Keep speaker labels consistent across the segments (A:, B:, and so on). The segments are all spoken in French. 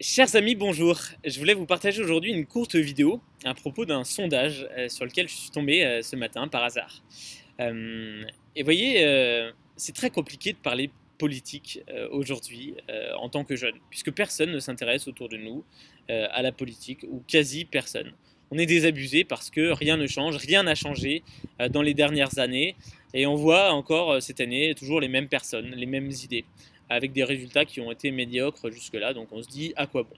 A: Chers amis, bonjour. Je voulais vous partager aujourd'hui une courte vidéo à propos d'un sondage sur lequel je suis tombé ce matin par hasard. Et voyez, c'est très compliqué de parler politique aujourd'hui en tant que jeune, puisque personne ne s'intéresse autour de nous à la politique, ou quasi personne. On est désabusé parce que rien ne change, rien n'a changé dans les dernières années, et on voit encore cette année toujours les mêmes personnes, les mêmes idées, avec des résultats qui ont été médiocres jusque-là, donc on se dit à quoi bon.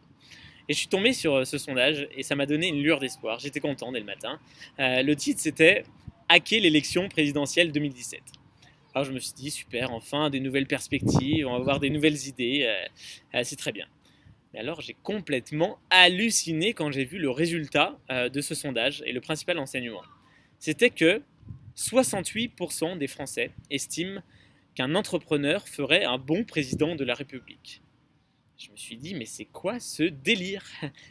A: Et je suis tombé sur ce sondage et ça m'a donné une lueur d'espoir, j'étais content dès le matin. Le titre c'était Hacker l'élection présidentielle 2017. Alors je me suis dit super, enfin des nouvelles perspectives, on va avoir des nouvelles idées, c'est très bien. Mais alors j'ai complètement halluciné quand j'ai vu le résultat de ce sondage et le principal enseignement. C'était que 68% des Français estiment qu'un entrepreneur ferait un bon président de la République. Je me suis dit, mais c'est quoi ce délire?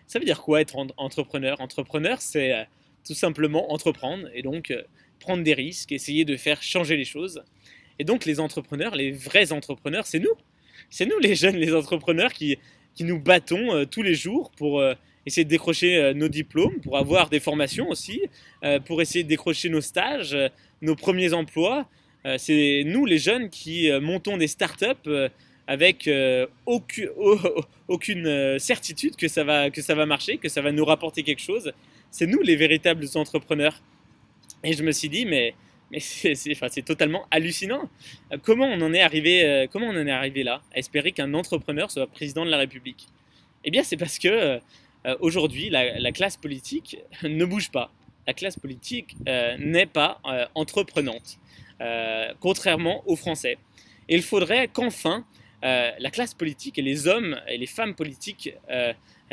A: Ça veut dire quoi être entrepreneur? Entrepreneur, c'est tout simplement entreprendre et donc prendre des risques, essayer de faire changer les choses. Et donc les entrepreneurs, les vrais entrepreneurs, c'est nous. C'est nous les jeunes, les entrepreneurs qui nous battons tous les jours pour essayer de décrocher nos diplômes, pour avoir des formations aussi, pour essayer de décrocher nos stages, nos premiers emplois. C'est nous les jeunes qui montons des startups avec aucune certitude que ça va marcher, que ça va nous rapporter quelque chose. C'est nous les véritables entrepreneurs. Et je me suis dit, mais c'est totalement hallucinant. Comment on en est arrivé là, à espérer qu'un entrepreneur soit président de la République? Eh bien, c'est parce que aujourd'hui, la classe politique ne bouge pas. La classe politique n'est pas entreprenante, contrairement aux Français. Et il faudrait qu'enfin la classe politique et les hommes et les femmes politiques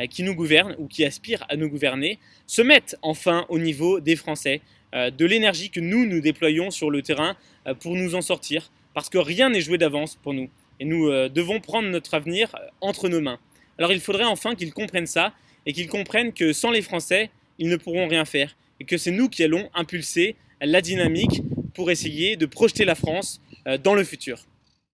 A: qui nous gouvernent ou qui aspirent à nous gouverner se mettent enfin au niveau des Français, de l'énergie que nous déployons sur le terrain pour nous en sortir, parce que rien n'est joué d'avance pour nous. Et nous devons prendre notre avenir entre nos mains. Alors il faudrait enfin qu'ils comprennent ça, et qu'ils comprennent que sans les Français, ils ne pourront rien faire, et que c'est nous qui allons impulser la dynamique pour essayer de projeter la France dans le futur.